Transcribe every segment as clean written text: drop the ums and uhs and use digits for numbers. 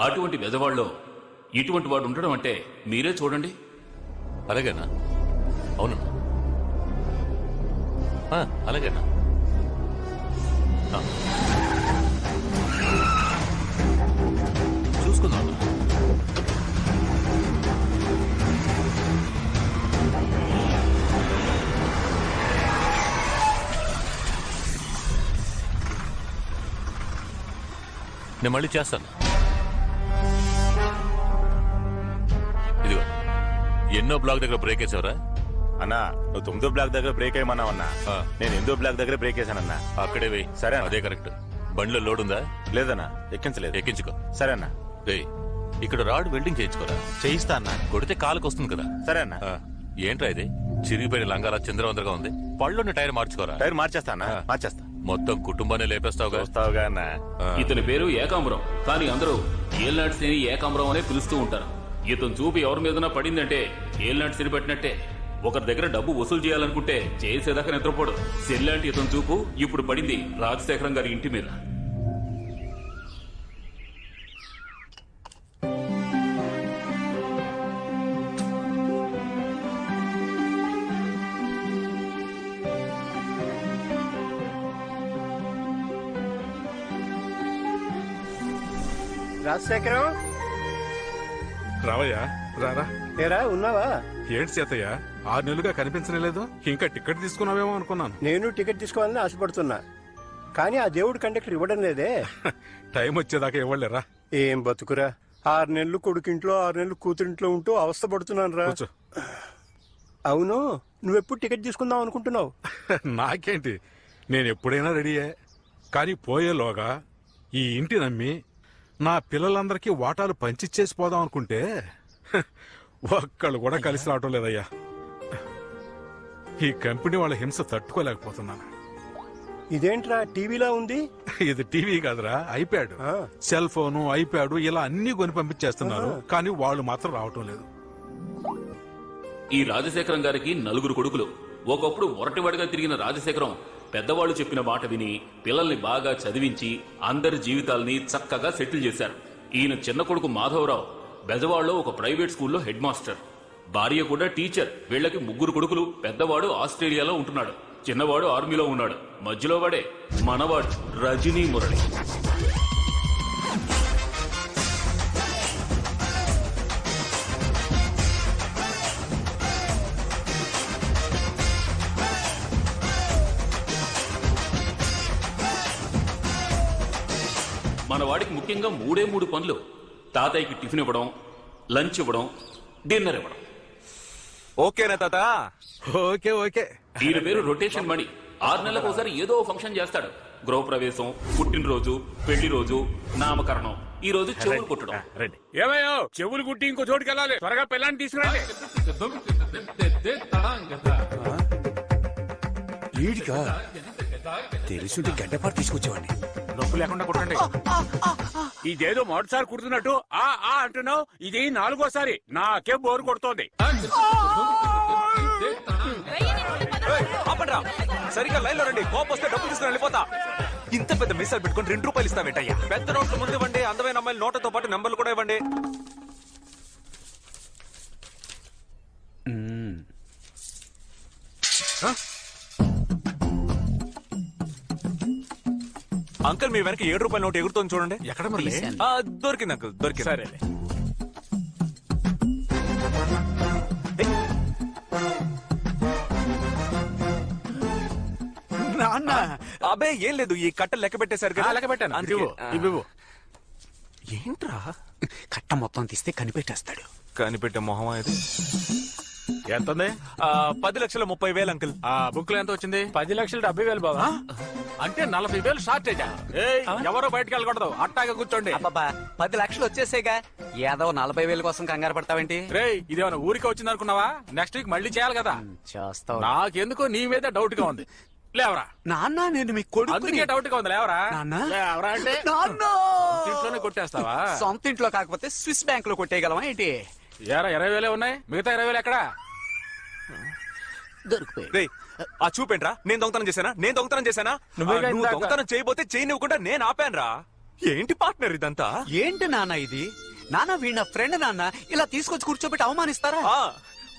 అటువంటి బెజవాళ్ళలో ఇటువంటి వాడు ఉండడం అంటే మీరే చూడండి. అలాగేనా? అవునన్నా, అలాగేనా? చూసుకుందాం. నేను మళ్ళీ చేస్తాను. ఇదిగో, ఎన్నో బ్లాక్ దగ్గర బ్రేక్ వేసావరా? అన్నా, నువ్వు 9వ బ్లాక్ దగ్గర బ్రేక్ అయ్యమన్నావు అన్నా. నేను 8వ బ్లాక్ దగ్గర బ్రేక్ వేసానన్నా. అక్కడే వెయ్యి. సరే, అదే కరెక్ట్. బండిలో లోడ్ ఉందా? లేదన్నా, ఎక్కించలేదు. ఎక్కించుకో. సరే అన్నా. ఇక్కడ రాడ్ వెల్డింగ్ చేయించుకోరా. చేయిస్తా అన్నా. కొడితే కాలుకి వస్తుంది కదా. సరే అన్నా. ఏంట్రా ఇది చిరిగిపోయిన లంగాల చంద్రవందరగా ఉంది. పళ్ళున్న టైర్ మార్చుకోరా. టైర్ మార్చేస్తా అన్నా, మార్చేస్తా. మొత్తం కుటుంబాన్ని లేపేస్తావుగా. వస్తావుగా అన్నా. ఇతని పేరు ఏకాంబరం, కానీ అందరూ ఏల్నాటి శని ఏకాంబరం అనే పిలుస్తూ ఉంటారు. ఇతను చూపు ఎవరి మీదనా పడిందంటే ఏల్నాటి శని పట్టినట్టే. ఒకరి దగ్గర డబ్బు వసూలు చేయాలనుకుంటే చేసేదాకా నిద్రపోడు. సెల్లాంటి ఇతని చూపు ఇప్పుడు పడింది రాజశేఖరం గారి ఇంటి మీద. రాజశేఖరం, రావయ్యా, రారా. ఏరా ఉన్నావా? ఏంటి సీతయ్య, 6 నెలలుగా కనిపించలేదు. ఇంకా టికెట్ తీసుకున్నావేమో అనుకున్నాను. నేను టికెట్ తీసుకోవాలని ఆశపడుతున్నా, కానీ ఆ దేవుడు కండక్టర్ ఇవ్వడం లేదే. టైం వచ్చేదాకా ఇవ్వలేరా. ఏం బతుకురా, 6 నెలలు కొడుకింట్లో 6 నెలలు కూతురింట్లో ఉంటూ అవస్థ పడుతున్నాను రా. అవును, నువ్వెప్పుడు టికెట్ తీసుకుందాం అనుకుంటున్నావు? నాకేంటి, నేను ఎప్పుడైనా రెడీయే. కానీ పోయేలోగా ఈ ఇంటి నమ్మి నా పిల్లలందరికీ వాటాలు పంచిచ్చేసి పోదాం అనుకుంటే ఒక్కళ్ళు కూడా కలిసి రావటం లేదయ్యా. ఈ కంపెనీ వాళ్ళ హింస తట్టుకోలేకపోతున్నాను. ఇదేంట్రా టీవీలా ఉంది? ఇది టీవీ కాదురా, ఐప్యాడ్. సెల్ ఫోను, ఐప్యాడ్ ఇలా అన్ని కొని పంపించేస్తున్నారు, కానీ వాళ్ళు మాత్రం రావటం లేదు. ఈ రాజశేఖరం గారికి 4 కొడుకులు. ఒకప్పుడు మొరటివాడిగా తిరిగిన రాజశేఖరం పెద్దవాళ్లు చెప్పిన మాట విని పిల్లల్ని బాగా చదివించి అందరి జీవితాల్ని చక్కగా సెటిల్ చేశారు. ఈయన చిన్న కొడుకు మాధవరావు బెజవాడలో ఒక ప్రైవేట్ స్కూల్లో హెడ్ మాస్టర్, భార్య కూడా టీచర్. వీళ్ళకి 3 కొడుకులు. పెద్దవాడు ఆస్ట్రేలియాలో ఉంటున్నాడు, చిన్నవాడు ఆర్మీలో ఉన్నాడు, మధ్యలో వాడే మనవాడు రజనీ మురళి. మన వాడికి ముఖ్యంగా 3 పనులు. తాతయ్యకి టిఫిన్ ఇవ్వడం, లంచ్ ఇవ్వడం, డిన్నర్ ఇవ్వడం. ఓకేనా తాత? Okay okay. ఈయన పేరు రొటేషన్ మణి. 6 నెలలకు ఒకసారి ఏదో ఫంక్షన్ చేస్తాడు. గృహప్రవేశం, పుట్టినరోజు, పెళ్లి రోజు, నామకరణం. ఈ రోజు చెవులు కుట్టడం. ఏమయ్యో, చెవులు కుట్టి ఇంకో చోటుకి వెళ్ళాలి. త్వరగా పిల్లాన్ని తీసుకురండి. వీడిగా తెలుసుంటే గడ్డపాటు తీసుకొచ్చేవాడిని. నొప్పి లేకుండా కుట్టండి. ఇదేదో మొదటిసారి కుడుతున్నట్టు ఆ అంటున్నావు. ఇది 4గోసారి. నాకే బోరు కొడుతోంది. సరిగ్గా లైన్ లో రండి. కోపం వస్తే డబ్బులు తీసుకుని వెళ్ళిపోతా. ఇంత పెద్ద మిస్సాలు పెట్టుకుని 2 రూపాయలు ఇస్తావేంటయ్యా? పెద్ద నోట్లు ముందు ఇవ్వండి. అందమైన అమ్మాయిల నోట్లతో పాటు నెంబర్లు కూడా ఇవ్వండి. అంకుల్, మీ వెనక 7 రూపాయల నోటు ఎగురుతోంది చూడండి. ఎక్కడ మరి? దొరికింది అంకుల్, దొరికింది. సరే. అబే ఏం లేదు, ఈ కట్టలు లెక్క పెట్టేశారు కదా. లెక్క పెట్టాను. ఏంట్రా కట్ట మొత్తం తీస్తే కనిపెట్టేస్తాడు. కనిపెట్టే మొహం ఇది. ఎంత ఉంది? 10,30,000 అంకుల్. ఆ బుక్ లో ఎంత వచ్చింది? 10,70,000 బాబా. అంటే 40,000 షార్టేజా? ఎవరో బయటకు వెళ్ళకూడదు, అట్టాగా కూర్చోండి. అబ్బాబా, 10 లక్షలు వచ్చేసేగా, ఏదో 40,000 కోసం కంగారు పడతావేంటి? రేయ్, ఇదేమన్నా ఊరికి వచ్చింది అనుకున్నావా? నెక్స్ట్ వీక్ మళ్ళీ చేయాలి కదా. చేస్తావు. నాకెందుకో నీ మీద డౌట్ గా ఉంది. లేవరా నాన్న, నేను మీ కొడుకు. అందుకే డౌట్ గా ఉంది. లేవరా నాన్న. లేవరా అంటే నాన్న, ఇంట్లోనే కొట్టేస్తావా? సొంత ఇంట్లో కాకపోతే స్విస్ బ్యాంక్ లో కొట్టేయగలవా ఏంటి? ఏరా 20,000 ఉన్నాయి, మిగతా 20,000 ఎక్కడా? దొరికిపోయి. ఆ చూపేంట్రా, నేను దొంగతనం చేశానా? నువ్వు దొంగతనం చేయబోతే చేయనివ్వకుండా నేను ఆపానురా. ఏంటి పార్ట్నర్ ఇదంతా? ఏంటి నాన్న ఇది? నాన్న వీణ ఫ్రెండ్ నాన్న, ఇలా తీసుకొచ్చి కూర్చోబెట్టి అవమానిస్తారా?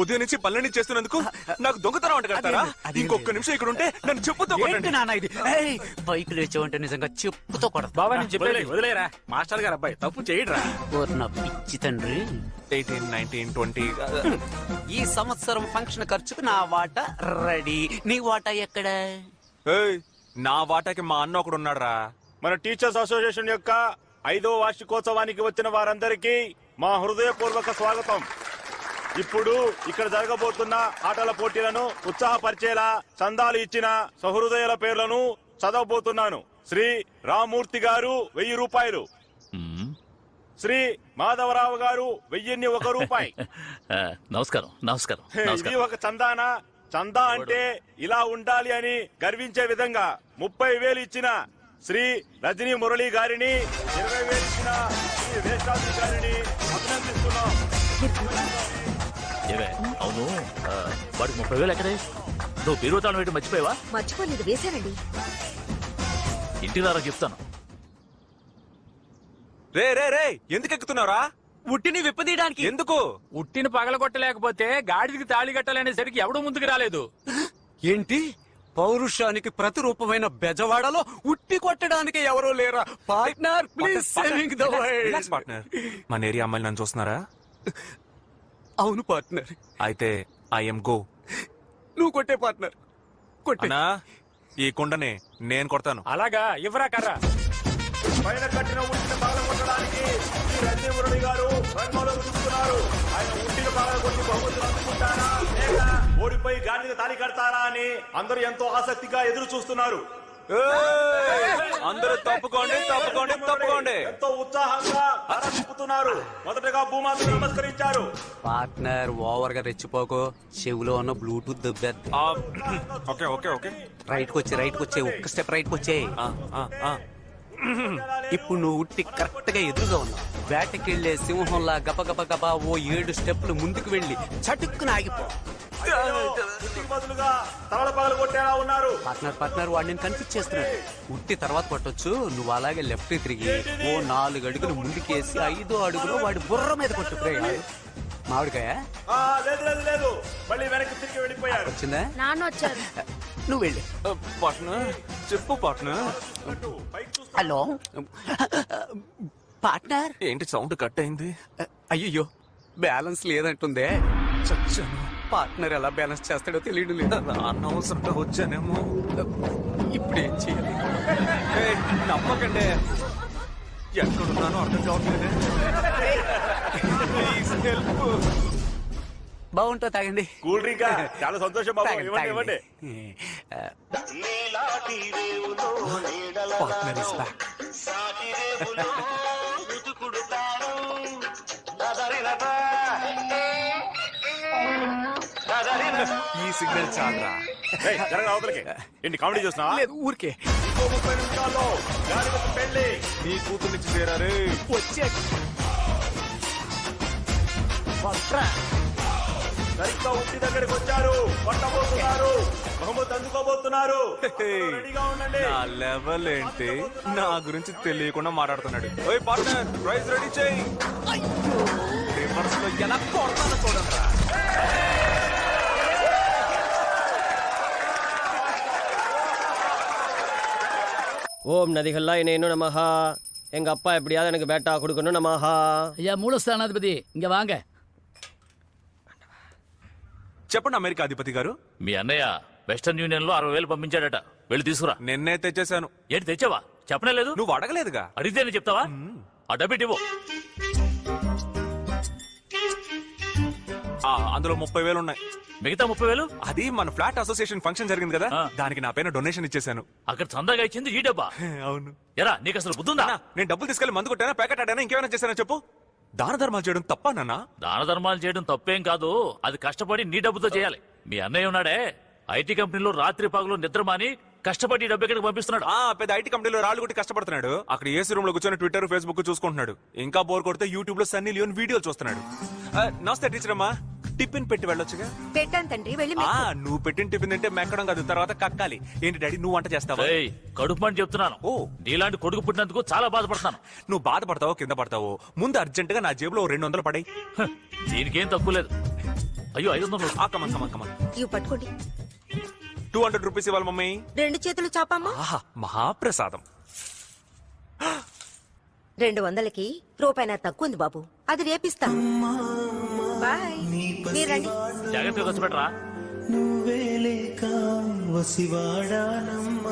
ఉదయం నుంచి పనులన్నీ చేస్తున్నందుకు నాకు దొంగతనం అంట కడతారా? అదేం ఇంకొక నిమిషం ఇక్కడ ఉంటే నన్ను చెప్పుతో ఏంటి నాన్న ఇది? ఏయ్, బైక్ లేచావంటే నిజంగా చెప్పుతో కొడతా. బాబా నేను చెప్పేది వదిలేరా, మాస్టర్ గారు అబ్బాయి తప్పు చేయడరా. నా పిచ్చి తండ్రి. 18, 19, 20. ఈ సంవత్సరం ఫంక్షన్ ఖర్చుకు నా వాటా రెడీ. నీ వాటా ఎక్కడ? ఏయ్, నా వాటాకి మా అన్న ఒకడు ఉన్నాడురా. మన టీచర్స్ అసోసియేషన్ యొక్క 5వ వార్షికోత్సవానికి వచ్చిన వారందరికీ మా హృదయపూర్వక స్వాగతం. ఇప్పుడు ఇక్కడ జరగబోతున్న ఆటల పోటీలను ఉత్సాహపరిచేలా చందాలు ఇచ్చిన సహృదయుల పేర్లను చదవబోతున్నాను. శ్రీ రామూర్తి గారు 1000 రూపాయలు, శ్రీ మాధవరావు గారు 1001 రూపాయి. నమస్కారం నమస్కారం ఇది ఒక చందానా? చందా అంటే ఇలా ఉండాలి అని గర్వించే విధంగా 30,000 ఇచ్చిన శ్రీ రజనీ మురళి గారిని, 20,000 ఇచ్చిన శ్రీ వేషాద్రి గారిని అభినందిస్తున్నాం. అవును, వాడికి 30,000 ఎక్కడే? నువ్వు బీరువాతాళం వేయడం మర్చిపోయావా? మర్చిపోలేదు, వేశానండి. ఇంటికి రారా చెప్తాను. రే రే రే, ఎందుకు ఎక్కుతున్నారా? ఉట్టిని విప్పదీయడానికి. ఎందుకు? ఉట్టిని పగలగొట్టలేకపోతే గాడిదికి తాళి కట్టాలనేసరికి ఎవడూ ముందుకు రాలేదు. ఏంటి? పౌరుషానికి ప్రతిరూపమైన బెజవాడలో ఉట్టి కొట్టడానికి ఎవరూ లేరా? Partner please saving the relax partner. మన ఏరియా అమ్మాయిలు నన్ను చూస్తున్నారా? అవును పార్ట్నర్. అయితే ఐఎమ్ గో. నువ్వు కొట్టే పార్ట్నర్ కొట్టే. అన్నా, ఈ కుండని నేను కొడతాను. అలాగా, ఇవ్వరా కర్రా. పైన కట్టిన ఉట్టిని పగలగొట్టడానికి శ్రీ రజనీ మురళి గారు రంగంలోకి దిగుతున్నారు. ఆయన ఉట్టిని పగలగొట్టి బహుమతులు అందుకుంటారా లేక ఓడిపోయి గాడికి తాళి కడతారా అని అందరూ ఎంతో ఆసక్తిగా ఎదురు చూస్తున్నారు. అందరూ తప్పుకోండి తప్పుకోండి తప్పుకోండి. ఎంతో ఉత్సాహంగా తల తిప్పుతున్నారు. మొదటగా భూమాతకు నమస్కరించారు. పార్ట్నర్ ఓవర్ గా రెచ్చిపోకు, చెవులో ఉన్న బ్లూటూత్ దుబ్బెద్ది. Okay okay okay. రైట్ కి వచ్చే ఒక్క స్టెప్ రైట్ కి వచ్చే. ఇప్పుడు నువ్వు ఉట్టి కరెక్ట్ గా ఎదురుగా ఉన్నావు. వేటకెళ్లే సింహంలా గబ గబ గబా ఓ 7 స్టెప్లు ముందుకు వెళ్లి చటుక్కున ఆగిపో. ఉట్టికి బదులుగా తల పగలగొట్టేలా ఉన్నారు. పార్ట్నర్ వాడు నేను కన్ఫ్యూజ్ చేస్తున్నాడు. ఉట్టి తర్వాత కొట్టొచ్చు, నువ్వు అలాగే లెఫ్ట్ తిరిగి ఓ 4 అడుగులు ముందుకేసి 5వ అడుగులో వాడి బుర్ర మీద కొట్టు. మామిడికాయ లేదు లేదు లేదు, మళ్ళీ వెనక్కి తిరిగి వెళ్ళిపోయారు. వచ్చిందా? నాన్న వచ్చారు. నువ్వు వెళ్ళు. పార్ట్నర్ చెప్పు పార్ట్నర్. Hello partner. ఏంటి సౌండ్ కట్ అయింది? అయ్యో బ్యాలెన్స్ లేదంటుందే. చచ్చాను. పార్ట్నర్ ఎలా బ్యాలెన్స్ చేస్తాడో తెలియడం లేదు. అనవసరంగా వచ్చానేమో. ఇప్పుడు ఏం చేయాలి? నమ్మకండి, ఎక్కడున్నానో అర్థం కావట్లేదు. Please help. బాగుంటో తాగండి. కూల్ డ్రింక్ చాలా సంతోషం బాబు. తాగండి, ఇవ్వండి ఇవ్వండి. Partner is back. ఈ సిగ్నల్ చాలరా. ఏయ్, జరగరా అవతలకి. ఏంటి కామెడీ చూస్తున్నా? లేదు ఊరికే. ఇంకో 30 నిమిషాల్లో గాడిదకు పెళ్లి. నీ కూతురు నుంచి చేరారే. వచ్చే సరిగ్గా ఉట్టి దగ్గరికి వచ్చారు. కొట్టబోతున్నారు, బహుమతి అందుకోబోతున్నారు. రెడీగా ఉండండి. నా లెవెల్ ఏంటి? నా గురించి తెలియకుండా మాట్లాడుతున్నాడు. ఓయ్ పార్ట్నర్, ప్రైజ్ రెడీ చేయి. రివర్స్ లో ఎలా కొడతానో చూడండి. ஓம் நதிகள்லாய் நேனு நமஹா. எங்க அப்பா எப்படியாவது எனக்கு பேட்டா கொடுக்கணும் நமஹா. ஐயா மூலஸ்தானாதிபதி இங்க வாங்க. చెప్పండి అమెరికా అధిపతి గారు. మీ అన్నయ్య వెస్టర్న్ యూనియన్ లో 60,000 పంపించాడట. వెళ్ళి తీసుకురా. నిన్నే తెచ్చేశాను. ఏంటి తెచ్చావా? చెప్పనే లేదు. నువ్వు అడగలేదుగా. అడిగితేనే చెప్తావా? ఆ డబ్బిట్ ఇవ్వు. అందులో 30,000 ఉన్నాయి. మిగతా 30,000 అది మన ఫ్లాట్ అసోసియేషన్ ఫంక్షన్ జరిగింది కదా, దానికి నా పైన డొనేషన్ ఇచ్చేసాను. అక్కడ చందాగా ఇచ్చింది ఈ డబ్బా? అవును. ఎరా నీకు అసలు బుద్ధుందా? నేను డబ్బులు తీసుకెళ్లి మందు కొట్టానా, ప్యాకెట్ ఆడానా, ఇంకేమైనా చేశానా చెప్పు. దాన ధర్మాలు చేయడం తప్ప నాన్న? దాన ధర్మాలు చేయడం తప్పేం కాదు. అది కష్టపడి నీ డబ్బుతో చేయాలి. మీ అన్నయ్య ఉన్నాడే, ఐటీ కంపెనీలో రాత్రి పగలు నిద్రమాని కష్టపడి డబ్బు ఎక్కడికి పంపిస్తున్నాడు. పెద్ద ఐటీ కంపెనీలో రాళ్ళు కొట్టి కష్టపడుతున్నాడు. అక్కడ ఏసీ రూమ్ లో కూర్చొని ట్విట్టర్ ఫేస్బుక్ చూసుకుంటున్నాడు. ఇంకా బోర్ కొడితే యూట్యూబ్ లో సన్నీ లియోన్ వీడియోలు చూస్తున్నాడు. నమస్తే టీచర్ అమ్మా. టిఫిన్ పెట్టి వెళ్ళొచ్చుగా. పెట్టాను తండ్రి వెళ్ళి ఆ నువ్వు పెట్టిన టిఫిన్ తింటే మెక్కడం కాదు, తర్వాత కక్కాలి. ఏంటి డాడీ నువ్వు వంట చేస్తావా? కడుపు అని చెప్తున్నాను. ఓ నీలాంటి కొడుకు పుట్టినందుకు చాలా బాధపడుతున్నాను. నువ్వు బాధపడతావో కింద పడతావో, ముందు అర్జెంట్ గా నా జేబులో 200 పడాయి. దీనికేం తక్కువ లేదు. అయ్యో 500. కమన్ ఇవి పట్టుకోండి. 200 రూపీస్ ఇవ్వాలి మమ్మీ. 2 చేతులు చాపమ్మా. ఆహా మహాప్రసాదం. 200కి రూపాయి తక్కువ ఉంది బాబు, అది రేపిస్తాను. బాయ్, మీరు రండి. జాగ్రత్తగా ఖర్చు పెట్టరా. నువ్వేలేక వసివాడానమ్మ